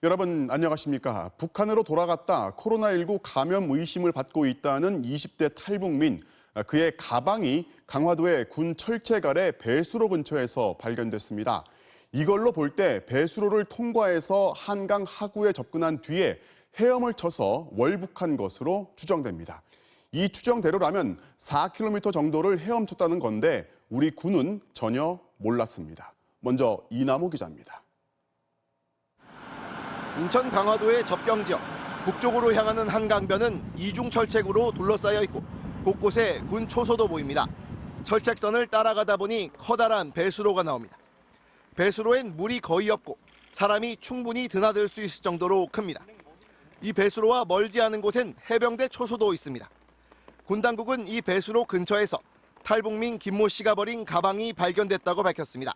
여러분 안녕하십니까? 북한으로 돌아갔다 코로나19 감염 의심을 받고 있다는 20대 탈북민. 그의 가방이 강화도의 군 철책아래 배수로 근처에서 발견됐습니다. 이걸로 볼 때 배수로를 통과해서 한강 하구에 접근한 뒤에 헤엄을 쳐서 월북한 것으로 추정됩니다. 이 추정대로라면 4km 정도를 헤엄쳤다는 건데 우리 군은 전혀 몰랐습니다. 먼저 이남호 기자입니다. 인천 강화도의 접경지역, 북쪽으로 향하는 한강변은 이중 철책으로 둘러싸여 있고 곳곳에 군 초소도 보입니다. 철책선을 따라가다 보니 커다란 배수로가 나옵니다. 배수로엔 물이 거의 없고 사람이 충분히 드나들 수 있을 정도로 큽니다. 이 배수로와 멀지 않은 곳엔 해병대 초소도 있습니다. 군 당국은 이 배수로 근처에서 탈북민 김모 씨가 버린 가방이 발견됐다고 밝혔습니다.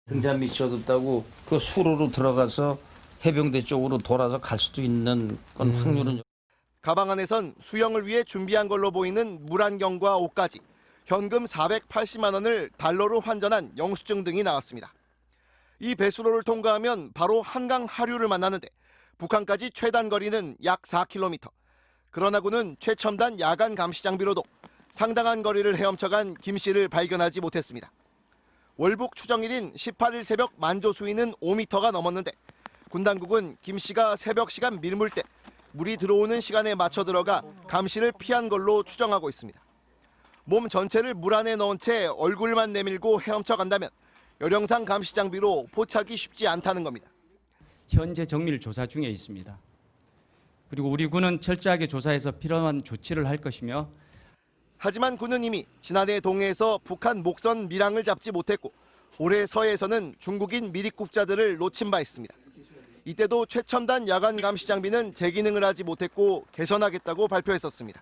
등잔 밑이 어둡다고 그 수로로 들어가서 해병대 쪽으로 돌아서 갈 수도 있는 건 확률은. 가방 안에선 수영을 위해 준비한 걸로 보이는 물안경과 옷까지 현금 480만 원을 달러로 환전한 영수증 등이 나왔습니다. 이 배수로를 통과하면 바로 한강 하류를 만나는데 북한까지 최단 거리는 약 4km. 그러나 군은 최첨단 야간 감시 장비로도 상당한 거리를 헤엄쳐간 김 씨를 발견하지 못했습니다. 월북 추정일인 18일 새벽 만조 수위는 5m가 넘었는데 군 당국은 김 씨가 새벽 시간 밀물 때 물이 들어오는 시간에 맞춰 들어가 감시를 피한 걸로 추정하고 있습니다. 몸 전체를 물 안에 넣은 채 얼굴만 내밀고 헤엄쳐 간다면 열영상 감시 장비로 포착이 쉽지 않다는 겁니다. 현재 정밀 조사 중에 있습니다. 그리고 우리 군은 철저하게 조사해서 필요한 조치를 할 것이며. 하지만 군은 이미 지난해 동해에서 북한 목선 밀항을 잡지 못했고 올해 서해에서는 중국인 미리국자들을 놓친 바 있습니다. 이때도 최첨단 야간 감시 장비는 재기능을 하지 못했고 개선하겠다고 발표했었습니다.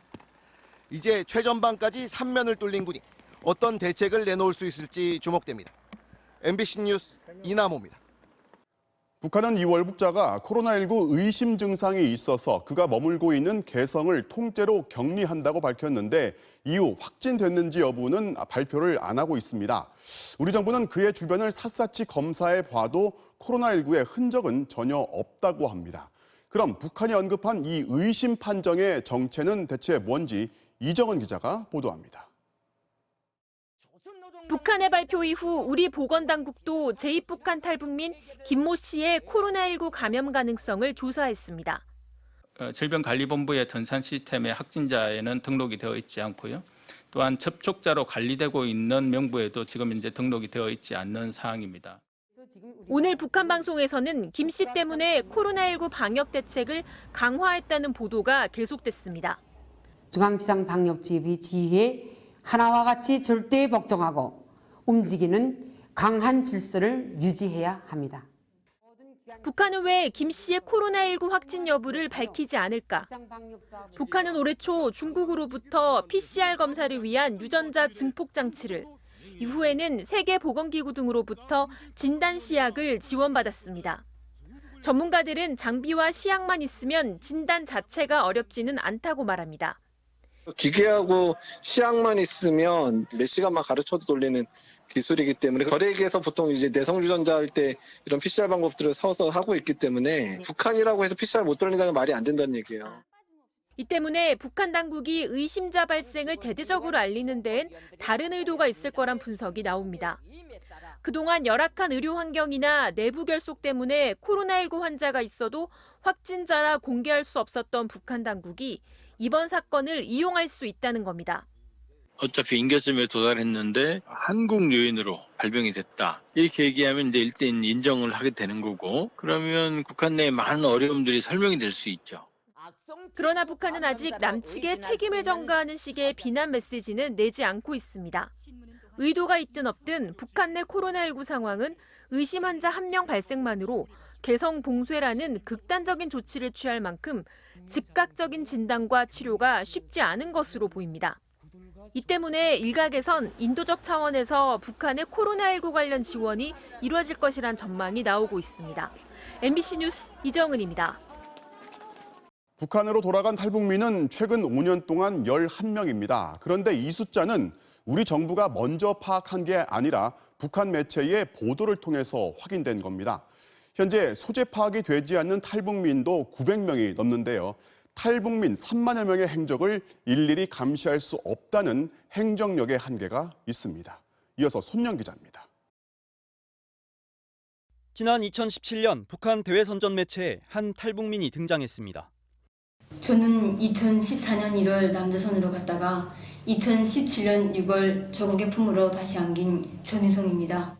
이제 최전방까지 3면을 뚫린 군이 어떤 대책을 내놓을 수 있을지 주목됩니다. MBC 뉴스 이남호입니다. 북한은 이 월북자가 코로나19 의심 증상이 있어서 그가 머물고 있는 개성을 통째로 격리한다고 밝혔는데 이후 확진됐는지 여부는 발표를 안 하고 있습니다. 우리 정부는 그의 주변을 샅샅이 검사해 봐도 코로나19의 흔적은 전혀 없다고 합니다. 그럼 북한이 언급한 이 의심 판정의 정체는 대체 뭔지 이정은 기자가 보도합니다. 북한의 발표 이후 우리 보건당국도 제2북한 탈북민 김모 씨의 코로나19 감염 가능성을 조사했습니다. 질병관리본부의 전산 시스템에 확진자에는 등록이 되어 있지 않고요. 또한 접촉자로 관리되고 있는 명부에도 지금 이제 등록이 되어 있지 않는 사항입니다. 오늘 북한 방송에서는 김 씨 때문에 코로나19 방역 대책을 강화했다는 보도가 계속됐습니다. 중앙비상방역지휘 지휘에 하나와 같이 절대 복종하고 움직이는 강한 질서를 유지해야 합니다. 북한은 왜 김 씨의 코로나19 확진 여부를 밝히지 않을까? 북한은 올해 초 중국으로부터 PCR 검사를 위한 유전자 증폭 장치를, 이후에는 세계보건기구 등으로부터 진단 시약을 지원받았습니다. 전문가들은 장비와 시약만 있으면 진단 자체가 어렵지는 않다고 말합니다. 기계하고 시약만 있으면 몇 시간만 가르쳐도 돌리는 기술이기 때문에 거래기에서 보통 이제 내성 유전자 할 때 이런 PCR 방법들을 써서 하고 있기 때문에 북한이라고 해서 PCR 못 돌린다는 말이 안 된다는 얘기예요. 이 때문에 북한 당국이 의심자 발생을 대대적으로 알리는 데엔 다른 의도가 있을 거란 분석이 나옵니다. 그동안 열악한 의료 환경이나 내부 결속 때문에 코로나19 환자가 있어도 확진자라 공개할 수 없었던 북한 당국이 이번 사건을 이용할 수 있다는 겁니다. 어차피 인계점에 도달했는데 한국 요인으로 발병이 됐다. 이렇게 얘기하면 이제 일단 인정을 하게 되는 거고 그러면 북한 내에 많은 어려움들이 설명이 될 수 있죠. 그러나 북한은 아직 남측의 책임을 전가하는 식의 비난 메시지는 내지 않고 있습니다. 의도가 있든 없든 북한 내 코로나19 상황은 의심 환자 1명 발생만으로 개성 봉쇄라는 극단적인 조치를 취할 만큼 즉각적인 진단과 치료가 쉽지 않은 것으로 보입니다. 이 때문에 일각에선 인도적 차원에서 북한의 코로나19 관련 지원이 이루어질 것이란 전망이 나오고 있습니다. MBC 뉴스 이정은입니다. 북한으로 돌아간 탈북민은 최근 5년 동안 11명입니다. 그런데 이 숫자는 우리 정부가 먼저 파악한 게 아니라 북한 매체의 보도를 통해서 확인된 겁니다. 현재 소재 파악이 되지 않는 탈북민도 900명이 넘는데요. 탈북민 3만여 명의 행적을 일일이 감시할 수 없다는 행정력의 한계가 있습니다. 이어서 손영 기자입니다. 지난 2017년 북한 대외선전 매체에 한 탈북민이 등장했습니다. 저는 2014년 1월 남조선으로 갔다가 2017년 6월 조국의 품으로 다시 안긴 전희성입니다.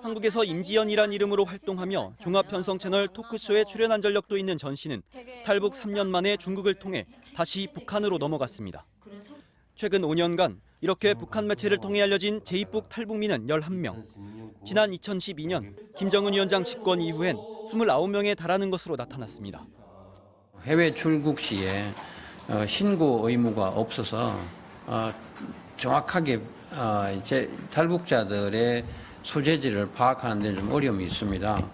한국에서 임지연이란 이름으로 활동하며 종합편성 채널 토크쇼에 출연한 전력도 있는 전 씨는 탈북 3년 만에 중국을 통해 다시 북한으로 넘어갔습니다. 최근 5년간 이렇게 북한 매체를 통해 알려진 제2북 탈북민은 11명. 지난 2012년 김정은 위원장 집권 이후엔 29명에 달하는 것으로 나타났습니다. 해외 출국 시에 신고 의무가 없어서 정확하게 탈북자들의 소재지를 파악하는 데 좀 어려움이 있습니다.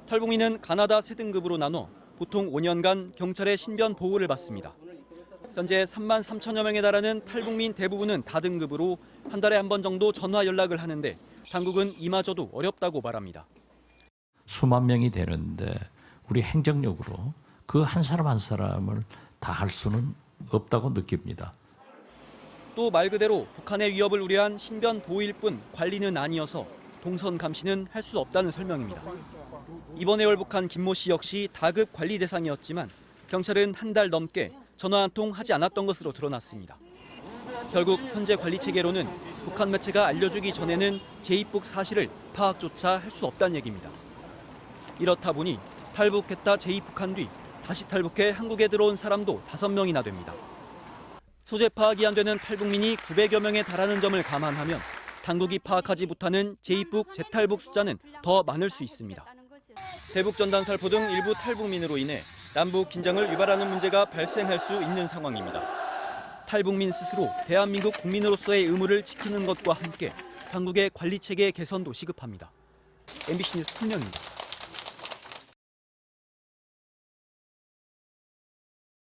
탈북민은 가나다 3등급으로 나눠 보통 5년간 경찰의 신변 보호를 받습니다. 현재 3만 3천여 명에 달하는 탈북민 대부분은 다등급으로 한 달에 한 번 정도 전화 연락을 하는데 당국은 이마저도 어렵다고 말합니다. 수만 명이 되는데 우리 행정력으로 그 한 사람 한 사람을 다 할 수는 없다고 느낍니다. 또 말 그대로 북한의 위협을 우려한 신변 보호일 뿐 관리는 아니어서 동선 감시는 할 수 없다는 설명입니다. 이번에 월북한 김모 씨 역시 다급 관리 대상이었지만 경찰은 한 달 넘게 전화 한 통 하지 않았던 것으로 드러났습니다. 결국 현재 관리 체계로는 북한 매체가 알려주기 전에는 제2북 사실을 파악조차 할 수 없다는 얘기입니다. 이렇다 보니 탈북했다 제2북한 뒤 다시 탈북해 한국에 들어온 사람도 5명이나 됩니다. 소재 파악이 안 되는 탈북민이 900여 명에 달하는 점을 감안하면 당국이 파악하지 못하는 제2북 재탈북 숫자는 더 많을 수 있습니다. 대북 전단살포 등 일부 탈북민으로 인해 남북 긴장을 유발하는 문제가 발생할 수 있는 상황입니다. 탈북민 스스로 대한민국 국민으로서의 의무를 지키는 것과 함께 당국의 관리 체계 개선도 시급합니다. MBC 뉴스 손영입니다.